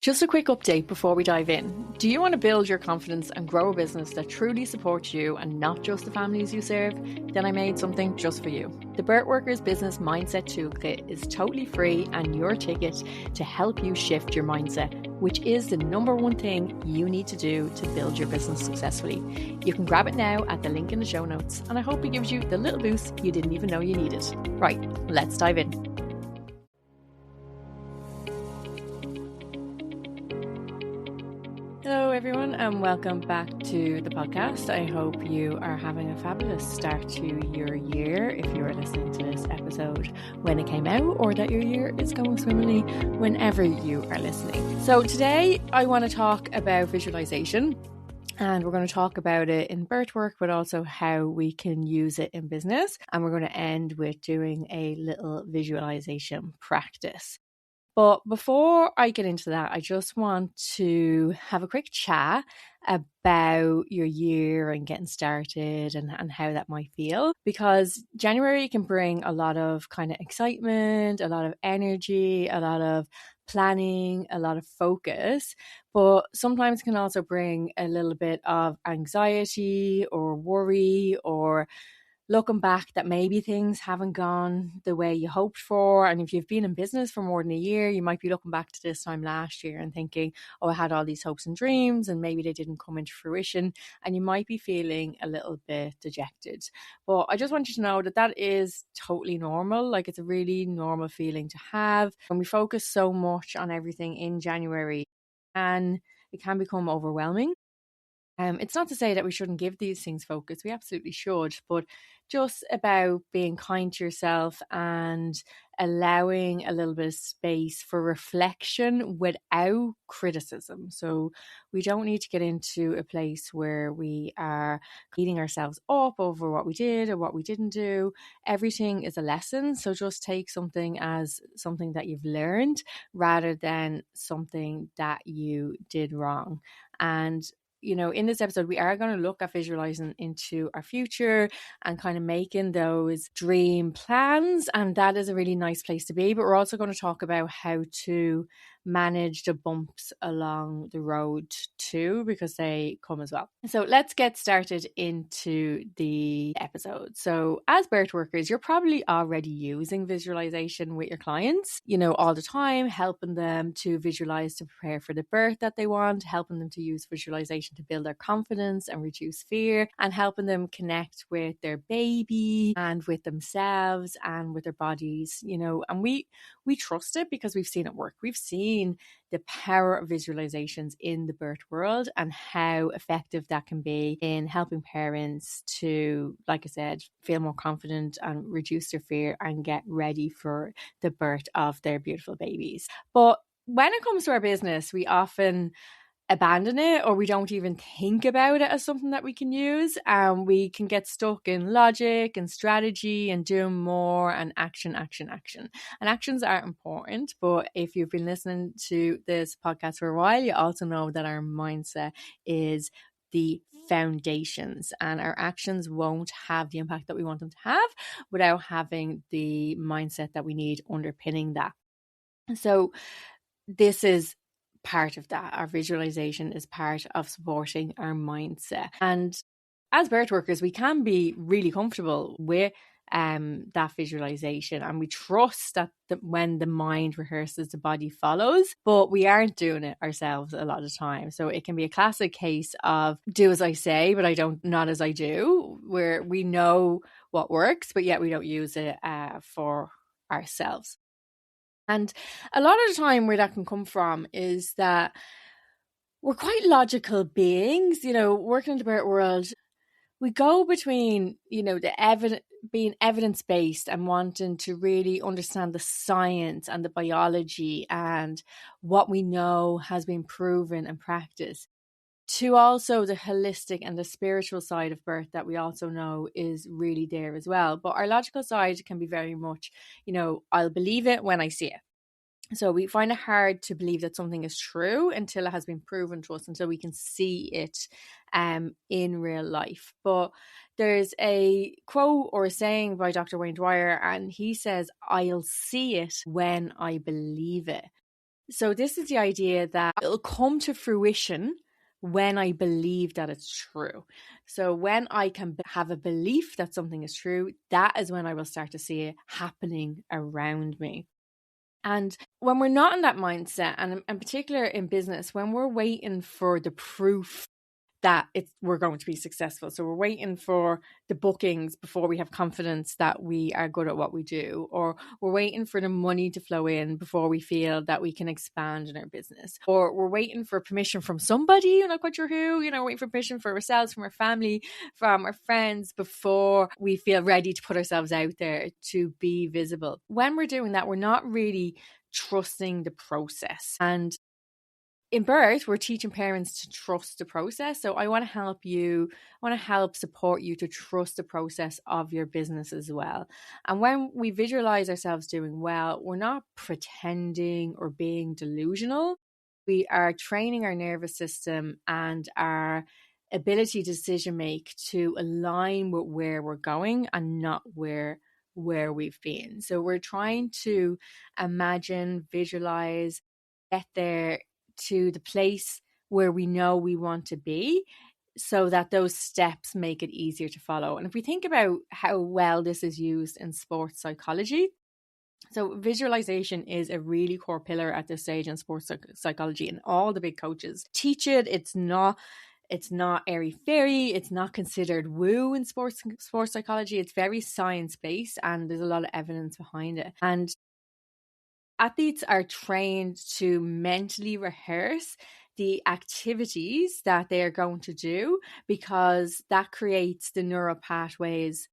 Just a quick update before we dive in. Do you want to build your confidence and grow a business that truly supports you and not just the families you serve? Then I made something just for you. The Birthworkers Business Mindset Toolkit is totally free and your ticket to help you shift your mindset, which is the number one thing you need to do to build your business successfully. You can grab it now at the link in the show notes, and I hope it gives you the little boost you didn't even know you needed. Right, let's dive in. Hello everyone and welcome back to the podcast. I hope you are having a fabulous start to your year if you're listening to this episode when it came out, or that your year is going swimmingly whenever you are listening. So today I want to talk about visualization, and we're going to talk about it in birth work, but also how we can use it in business. And we're going to end with doing a little visualization practice. But before I get into that, I just want to have a quick chat about your year and getting started and how that might feel, because January can bring a lot of kind of excitement, a lot of energy, a lot of planning, a lot of focus, but sometimes can also bring a little bit of anxiety or worry, or looking back that maybe things haven't gone the way you hoped for. And if you've been in business for more than a year, you might be looking back to this time last year and thinking, oh, I had all these hopes and dreams and maybe they didn't come into fruition. And you might be feeling a little bit dejected. But I just want you to know that that is totally normal. Like, it's a really normal feeling to have. When we focus so much on everything in January, and it can become overwhelming. It's not to say that we shouldn't give these things focus. We absolutely should, but just about being kind to yourself and allowing a little bit of space for reflection without criticism. So we don't need to get into a place where we are beating ourselves up over what we did or what we didn't do. Everything is a lesson. So just take something as something that you've learned rather than something that you did wrong. And you know, in this episode, we are going to look at visualizing into our future and kind of making those dream plans. And that is a really nice place to be. But we're also going to talk about how to manage the bumps along the road too, because they come as well. So let's get started into the episode. So as birth workers, you're probably already using visualization with your clients, you know, all the time, helping them to visualize to prepare for the birth that they want, helping them to use visualization to build their confidence and reduce fear, and helping them connect with their baby and with themselves and with their bodies, you know. And we trust it because we've seen it work. We've seen the power of visualizations in the birth world and how effective that can be in helping parents to, like I said, feel more confident and reduce their fear and get ready for the birth of their beautiful babies. But when it comes to our business, we often abandon it, or we don't even think about it as something that we can use. We can get stuck in logic and strategy and doing more and action. And actions are important, but if you've been listening to this podcast for a while, you also know that our mindset is the foundations, and our actions won't have the impact that we want them to have without having the mindset that we need underpinning that. So this is part of that. Our visualization is part of supporting our mindset. And as birth workers, we can be really comfortable with that visualization, and we trust that when the mind rehearses, the body follows, but we aren't doing it ourselves a lot of time. So it can be a classic case of do as I say, but not as I do, where we know what works, but yet we don't use it for ourselves. And a lot of the time where that can come from is that we're quite logical beings, you know, working in the birth world. We go between, you know, being evidence-based and wanting to really understand the science and the biology and what we know has been proven and practiced, to also the holistic and the spiritual side of birth that we also know is really there as well. But our logical side can be very much, you know, I'll believe it when I see it. So we find it hard to believe that something is true until it has been proven to us, until we can see it in real life. But there's a quote or a saying by Dr. Wayne Dwyer, and he says, I'll see it when I believe it. So this is the idea that it'll come to fruition when I believe that it's true. So when I can have a belief that something is true, that is when I will start to see it happening around me. And when we're not in that mindset, and in particular in business, when we're waiting for the proof that we're going to be successful. So we're waiting for the bookings before we have confidence that we are good at what we do, or we're waiting for the money to flow in before we feel that we can expand in our business, or we're waiting for permission from somebody, you're not quite sure who, waiting for permission for ourselves, from our family, from our friends, before we feel ready to put ourselves out there to be visible. When we're doing that, we're not really trusting the process. And in birth, we're teaching parents to trust the process. So I want to help support you to trust the process of your business as well. And when we visualize ourselves doing well, we're not pretending or being delusional. We are training our nervous system and our ability to decision make to align with where we're going and not where we've been. So we're trying to imagine, visualize, get there to the place where we know we want to be, so that those steps make it easier to follow. And if we think about how well this is used in sports psychology, so visualization is a really core pillar at this stage in sports psychology, and all the big coaches teach it. It's not airy-fairy. It's not considered woo in sports psychology. It's very science-based, and there's a lot of evidence behind it. And athletes are trained to mentally rehearse the activities that they are going to do, because that creates the neural pathways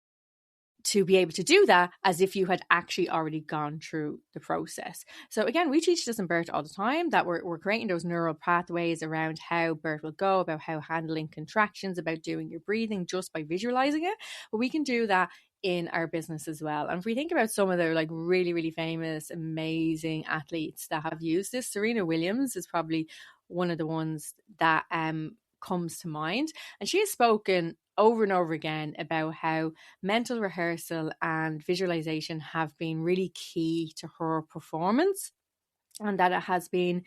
to be able to do that as if you had actually already gone through the process. So again, we teach this in birth all the time, that we're creating those neural pathways around how birth will go, about how handling contractions, about doing your breathing, just by visualizing it. But we can do that in our business as well. And if we think about some of the really, really famous, amazing athletes that have used this, Serena Williams is probably one of the ones that comes to mind. And she has spoken over and over again about how mental rehearsal and visualization have been really key to her performance, and that it has been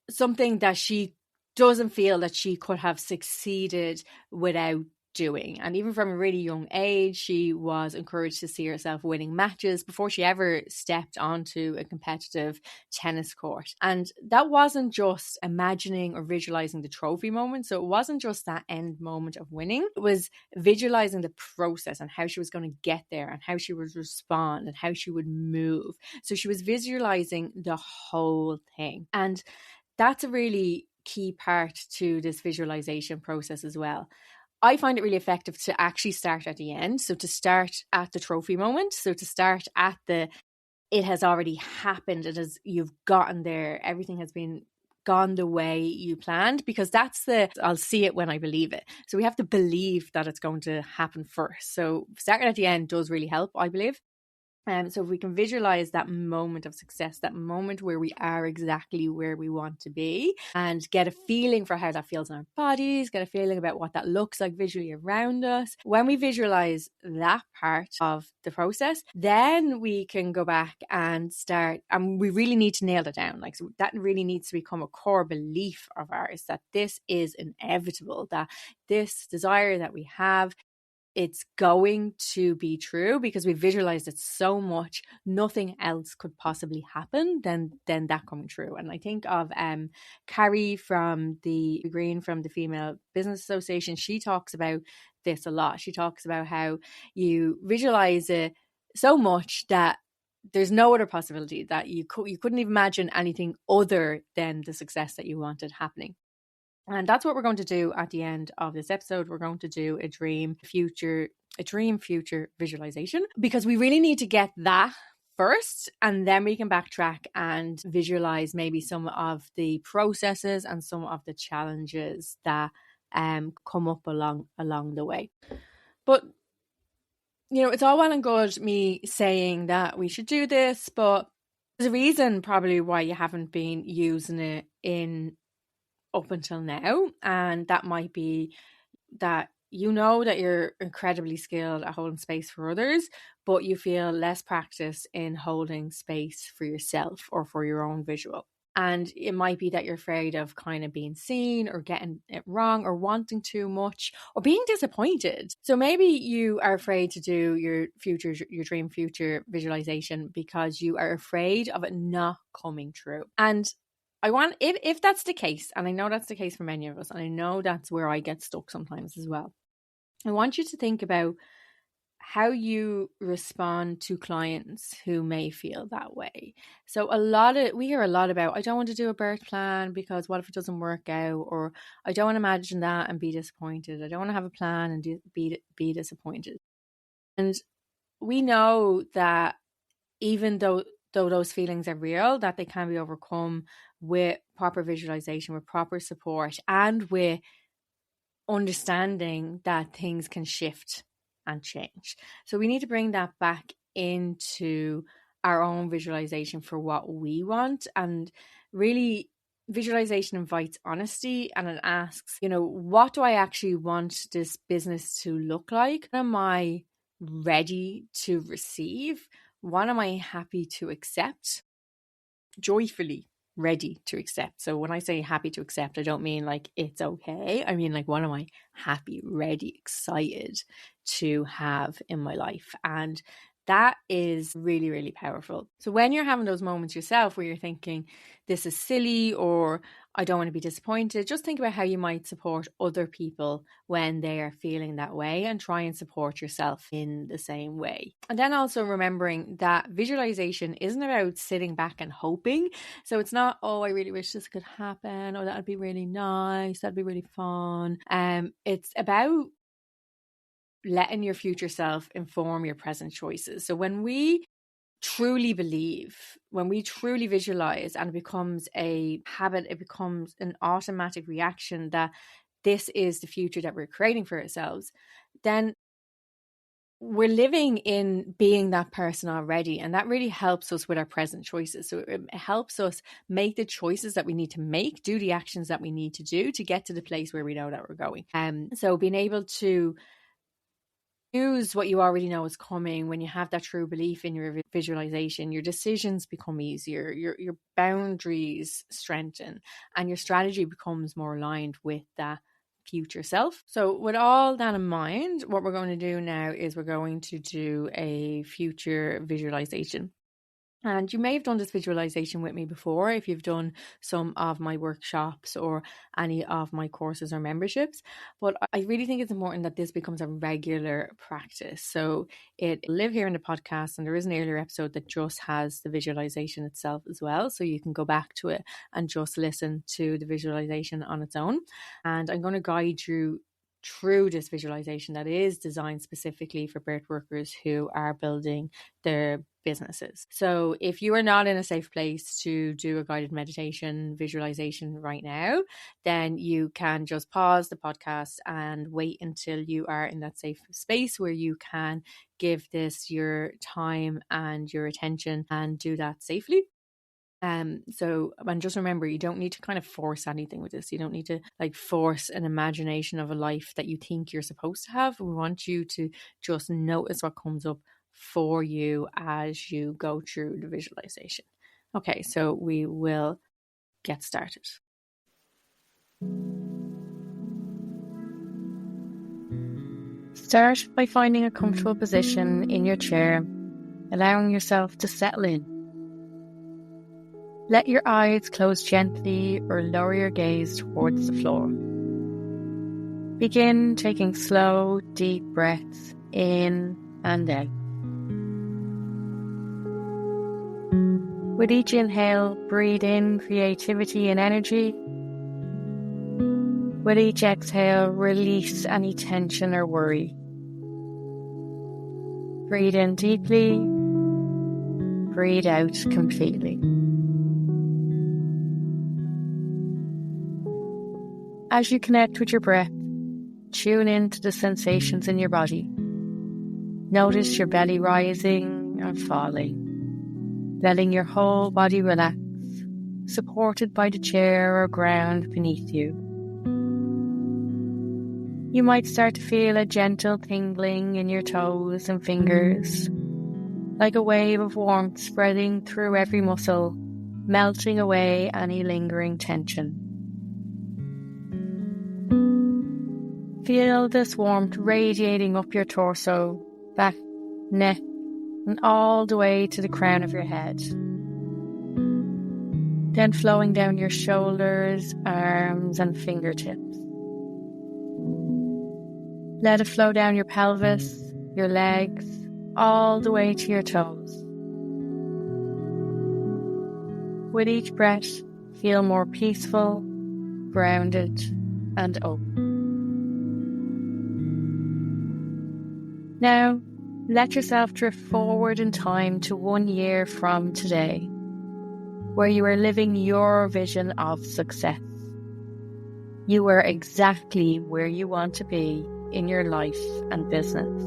something that she doesn't feel that she could have succeeded without doing. And even from a really young age, she was encouraged to see herself winning matches before she ever stepped onto a competitive tennis court. And that wasn't just imagining or visualizing the trophy moment. So it wasn't just that end moment of winning. It was visualizing the process and how she was going to get there and how she would respond and how she would move. So she was visualizing the whole thing. And that's a really key part to this visualization process as well. I find it really effective to actually start at the end. So to start at the trophy moment. So to start at it has already happened. You've gotten there. Everything has been gone the way you planned, because I'll see it when I believe it. So we have to believe that it's going to happen first. So starting at the end does really help, I believe. So if we can visualize that moment of success, that moment where we are exactly where we want to be, and get a feeling for how that feels in our bodies, get a feeling about what that looks like visually around us. When we visualize that part of the process, then we can go back and start, and we really need to nail it down. So that really needs to become a core belief of ours, that this is inevitable, that this desire that we have, it's going to be true, because we visualized it so much, nothing else could possibly happen than that coming true. And I think of Carrie from the Green from the Female Business Association. She talks about this a lot. She talks about how you visualize it so much that there's no other possibility, that you couldn't even imagine anything other than the success that you wanted happening. And that's what we're going to do at the end of this episode. We're going to do a dream future visualization, because we really need to get that first, and then we can backtrack and visualize maybe some of the processes and some of the challenges that come up along the way. But it's all well and good me saying that we should do this, but there's a reason probably why you haven't been using it up until now, and that might be that you know that you're incredibly skilled at holding space for others, but you feel less practice in holding space for yourself or for your own visual. And it might be that you're afraid of kind of being seen or getting it wrong or wanting too much or being disappointed. So maybe you are afraid to do your dream future visualization because you are afraid of it not coming true. And I want, if that's the case, and I know that's the case for many of us, and I know that's where I get stuck sometimes as well, I want you to think about how you respond to clients who may feel that way. So we hear a lot about, I don't want to do a birth plan because what if it doesn't work out? Or I don't want to imagine that and be disappointed. I don't want to have a plan and be disappointed. And we know that even though those feelings are real, that they can be overcome with proper visualization, with proper support, and with understanding that things can shift and change. So we need to bring that back into our own visualization for what we want. And really, visualization invites honesty, and it asks, what do I actually want this business to look like? What am I ready to receive? What am I happy to accept? Joyfully ready to accept. So when I say happy to accept, I don't mean like it's okay. I mean like, what am I happy, ready, excited to have in my life? And that is really, really powerful. So when you're having those moments yourself where you're thinking, this is silly, or I don't want to be disappointed, just think about how you might support other people when they are feeling that way, and try and support yourself in the same way. And then also remembering that visualization isn't about sitting back and hoping. So it's not, oh, I really wish this could happen, or that'd be really nice, that'd be really fun. It's about letting your future self inform your present choices. So when we truly believe, when we truly visualize, and it becomes a habit, it becomes an automatic reaction that this is the future that we're creating for ourselves, then we're living in being that person already. And that really helps us with our present choices. So it helps us make the choices that we need to make, do the actions that we need to do to get to the place where we know that we're going. So being able to use what you already know is coming, when you have that true belief in your visualization, your decisions become easier, your boundaries strengthen, and your strategy becomes more aligned with that future self. So with all that in mind, what we're going to do now is we're going to do a future visualization. And you may have done this visualization with me before if you've done some of my workshops or any of my courses or memberships. But I really think it's important that this becomes a regular practice. So it live here in the podcast, and there is an earlier episode that just has the visualization itself as well. So you can go back to it and just listen to the visualization on its own. And I'm going to guide you through this visualization that is designed specifically for birth workers who are building their businesses. So if you are not in a safe place to do a guided meditation visualization right now, then you can just pause the podcast and wait until you are in that safe space where you can give this your time and your attention and do that safely. And just remember, you don't need to kind of force anything with this. You don't need to like force an imagination of a life that you think you're supposed to have. We want you to just notice what comes up for you as you go through the visualization. Okay, so we will get started. Start by finding a comfortable position in your chair, allowing yourself to settle in. Let your eyes close gently or lower your gaze towards the floor. Begin taking slow, deep breaths in and out. With each inhale, breathe in creativity and energy. With each exhale, release any tension or worry. Breathe in deeply, breathe out completely. As you connect with your breath, tune into the sensations in your body. Notice your belly rising and falling, letting your whole body relax, supported by the chair or ground beneath you. You might start to feel a gentle tingling in your toes and fingers, like a wave of warmth spreading through every muscle, melting away any lingering tension. Feel this warmth radiating up your torso, back, neck, and all the way to the crown of your head. Then flowing down your shoulders, arms, and fingertips. Let it flow down your pelvis, your legs, all the way to your toes. With each breath, feel more peaceful, grounded, and open. Now, let yourself drift forward in time to 1 year from today, where you are living your vision of success. You are exactly where you want to be in your life and business.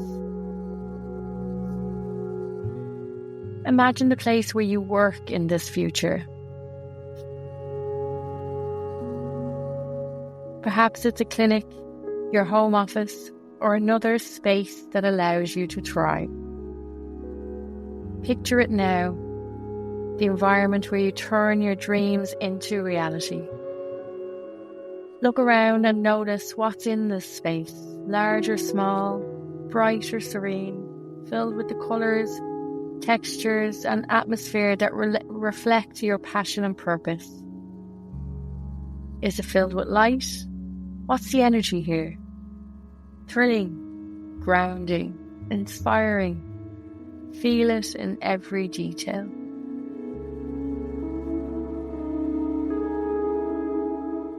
Imagine the place where you work in this future. Perhaps it's a clinic, your home office, or another space that allows you to thrive. Picture it now, the environment where you turn your dreams into reality. Look around and notice what's in this space, large or small, bright or serene, filled with the colours, textures and atmosphere that reflect your passion and purpose. Is it filled with light? What's the energy here? Thrilling, grounding, inspiring. Feel it in every detail.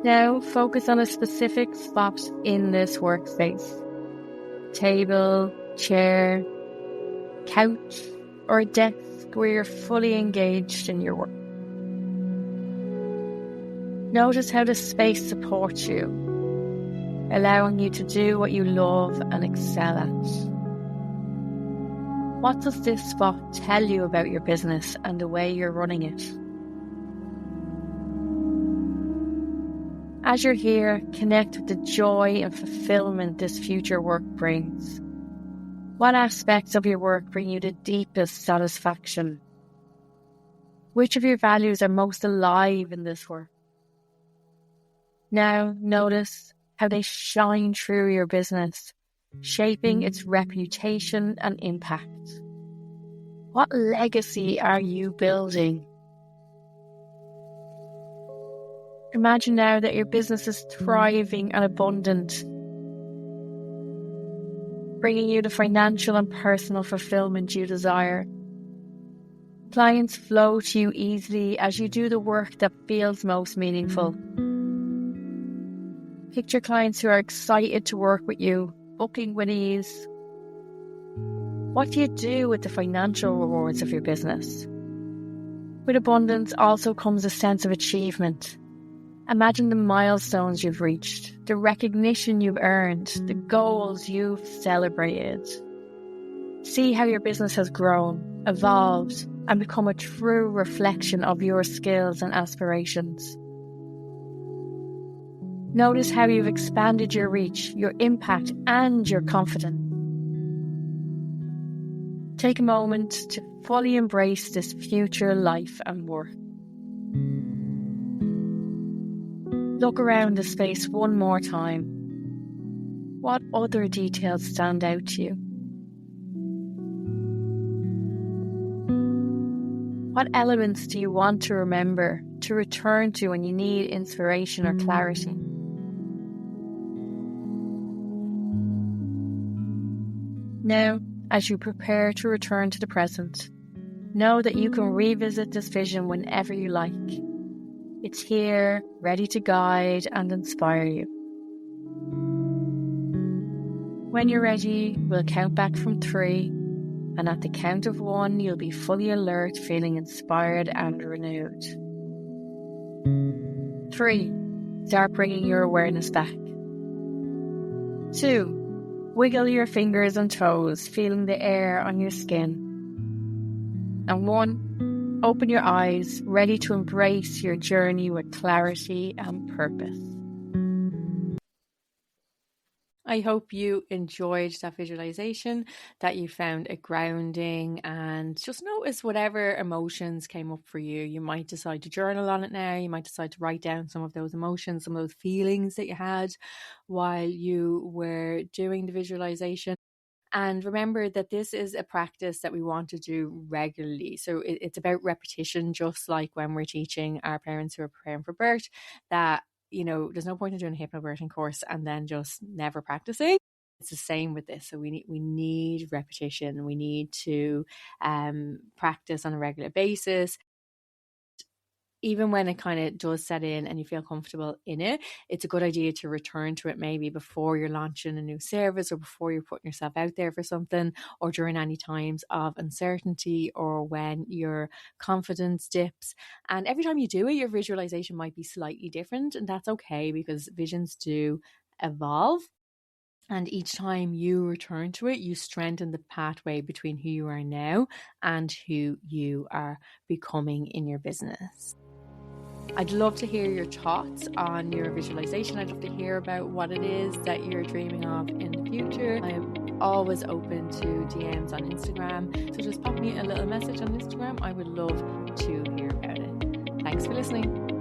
Now focus on a specific spot in this workspace. Table, chair, couch, or a desk where you're fully engaged in your work. Notice how the space supports you, allowing you to do what you love and excel at. What does this spot tell you about your business and the way you're running it? As you're here, connect with the joy and fulfillment this future work brings. What aspects of your work bring you the deepest satisfaction? Which of your values are most alive in this work? Now notice how they shine through your business, shaping its reputation and impact. What legacy are you building? Imagine now that your business is thriving and abundant, bringing you the financial and personal fulfillment you desire. Clients flow to you easily as you do the work that feels most meaningful. Picture clients who are excited to work with you, booking with ease. What do you do with the financial rewards of your business? With abundance also comes a sense of achievement. Imagine the milestones you've reached, the recognition you've earned, the goals you've celebrated. See how your business has grown, evolved, and become a true reflection of your skills and aspirations. Notice how you've expanded your reach, your impact, and your confidence. Take a moment to fully embrace this future life and work. Look around the space one more time. What other details stand out to you? What elements do you want to remember, to return to when you need inspiration or clarity? Now, as you prepare to return to the present, know that you can revisit this vision whenever you like. It's here, ready to guide and inspire you. When you're ready, we'll count back from 3, and at the count of 1, you'll be fully alert, feeling inspired and renewed. 3, start bringing your awareness back. 2, wiggle your fingers and toes, feeling the air on your skin. And 1, open your eyes, ready to embrace your journey with clarity and purpose. I hope you enjoyed that visualization, that you found it grounding, and just notice whatever emotions came up for you. You might decide to journal on it now. You might decide to write down some of those emotions, some of those feelings that you had while you were doing the visualization. And remember that this is a practice that we want to do regularly. So it's about repetition, just like when we're teaching our parents who are preparing for birth, that, there's no point in doing a hypnobirthing course and then just never practicing. It's the same with this. So we need repetition. We need to practice on a regular basis. Even when it kind of does set in and you feel comfortable in it, it's a good idea to return to it maybe before you're launching a new service, or before you're putting yourself out there for something, or during any times of uncertainty, or when your confidence dips. And every time you do it, your visualization might be slightly different, and that's okay, because visions do evolve. And each time you return to it, you strengthen the pathway between who you are now and who you are becoming in your business. I'd love to hear your thoughts on your visualization. I'd love to hear about what it is that you're dreaming of in the future. I'm always open to DMs on Instagram, so just pop me a little message on Instagram. I would love to hear about it. Thanks for listening.